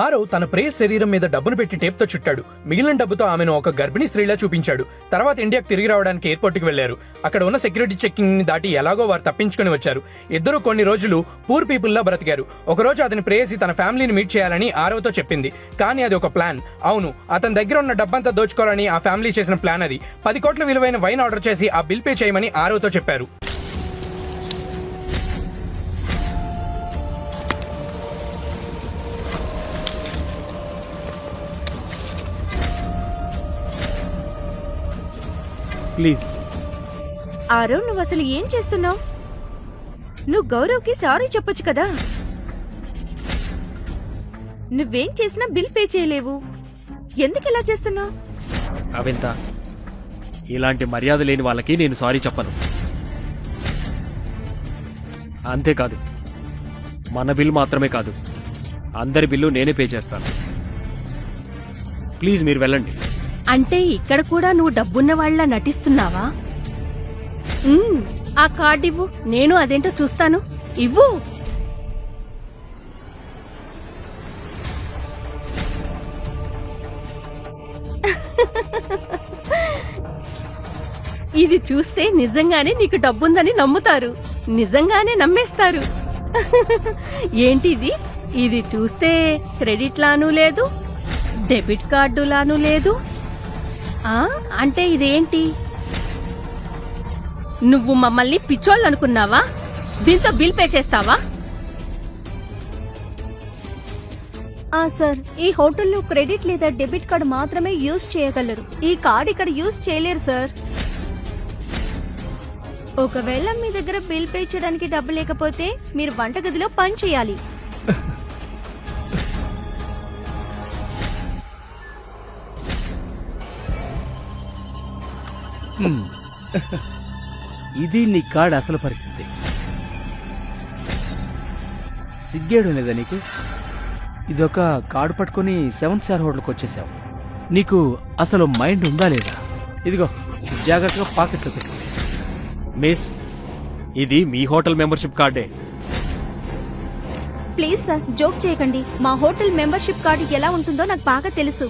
ఆరవ్ తన ప్రేయస్ శరీరం మీద డబ్బును పెట్టి టేప్తో చుట్టాడు. మిగిలిన డబ్బుతో ఆమెను ఒక గర్భిణీ స్త్రీలా చూపించాడు. తర్వాత ఇండియాకు తిరిగి రావడానికి ఎయిర్పోర్ట్కి వెళ్లారు. అక్కడ ఉన్న సెక్యూరిటీ చెకింగ్ ని దాటి ఎలాగో వారు తప్పించుకుని వచ్చారు. ఇద్దరు కొన్ని రోజులు పూర్ పీపుల్ లా బ్రతికారు. ఒకరోజు అతని ప్రేయసి తన ఫ్యామిలీని మీట్ చేయాలని ఆరవ్ తో చెప్పింది. కానీ అది ఒక ప్లాన్. అవును, అతని దగ్గర ఉన్న డబ్బంతా దోచుకోవాలని ఆ ఫ్యామిలీ చేసిన ప్లాన్ అది. 10 కోట్ల విలువైన వైన్ ఆర్డర్ చేసి ఆ బిల్ పే చేయమని ఆరవ్ తో చెప్పారు. ప్లీజ్ ఆరవ్, నువ్వు అసలు ఏం చేస్తున్నావు? నువ్వు గౌరవ్కి సారీ చెప్పొచ్చు కదా. నువ్వేం చేసినా బిల్ పే చేయలేవు. ఎందుకు ఇలా చేస్తున్నావు? అవింత, ఇలాంటి మర్యాద లేని వాళ్ళకి నేను సారీ చెప్పను. అంతేకాదు, మన బిల్ మాత్రమే కాదు, అందరి బిల్లు నేనే పే చేస్తాను. ప్లీజ్ మీరు వెళ్ళండి. అంటే ఇక్కడ కూడా నువ్వు డబ్బున్న వాళ్ళ నటిస్తున్నావా? ఆ కార్డు ఇవ్వు, నేను అదేంటో చూస్తాను. ఇవ్వు. ఇది చూస్తే నిజంగానే నీకు డబ్బుందని నమ్ముతారు, నిజంగానే నమ్మేస్తారు. ఏంటిది? ఇది చూస్తే క్రెడిట్ లాను లేదు, డెబిట్ కార్డు లాను లేదు. అంటే ఇదేంటి? నువ్వు మమ్మల్ని పిచ్చోళ్ళు అనుకున్నావా? దీంతో బిల్ పే చేస్తావా? సార్, ఈ హోటల్లో క్రెడిట్ లేదా డెబిట్ కార్డు మాత్రమే యూజ్ చేయగలరు. ఈ కార్డు ఇక్కడ యూజ్ చేయలేరు సార్. ఒకవేళ మీ దగ్గర బిల్ పే చేయడానికి డబ్బు లేకపోతే మీరు వంటగదిలో పని చేయాలి. ఇది నీ కార్డ్ అసలు పరిస్థితి. సిగ్గేయడం లేదా నీకు? ఇదొక కార్డు పట్టుకుని 7 స్టార్ హోటల్కి వచ్చేసావు. నీకు అసలు మైండ్ ఉందా లేదా? ఇదిగో, జాగ్రత్తగా పాకెట్లో పెట్టు. మిస్, ఇది మీ హోటల్ మెంబర్షిప్ కార్డే. ప్లీజ్ సార్, జోక్ చేయకండి. మా హోటల్ మెంబర్షిప్ కార్డు ఎలా ఉంటుందో నాకు బాగా తెలుసు.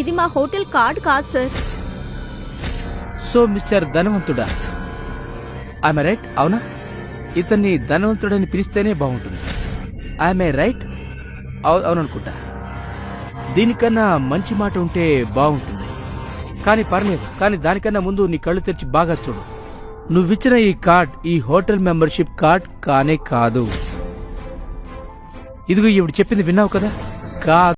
ఇది మా హోటల్ కార్డు కాదు సార్. సో మిస్టర్ ధనవంతుడా, ఐఎమ్ రైట్? అవునా? ఇతన్ని ధనవంతుడని పిలిస్తేనే బాగుంటుంది. I'm right? అవుననుకుంటా. దీనికన్నా మంచి మాట ఉంటే బాగుంటుంది. కానీ పర్లేదు. కానీ దానికన్నా ముందు నీ కళ్ళు తెరిచి బాగా చూడు. నువ్విచ్చిన ఈ కార్డ్ ఈ హోటల్ మెంబర్షిప్ కార్డ్ కానే కాదు. ఇదిగో ఈవిడ చెప్పింది విన్నావు కదా? కాదు.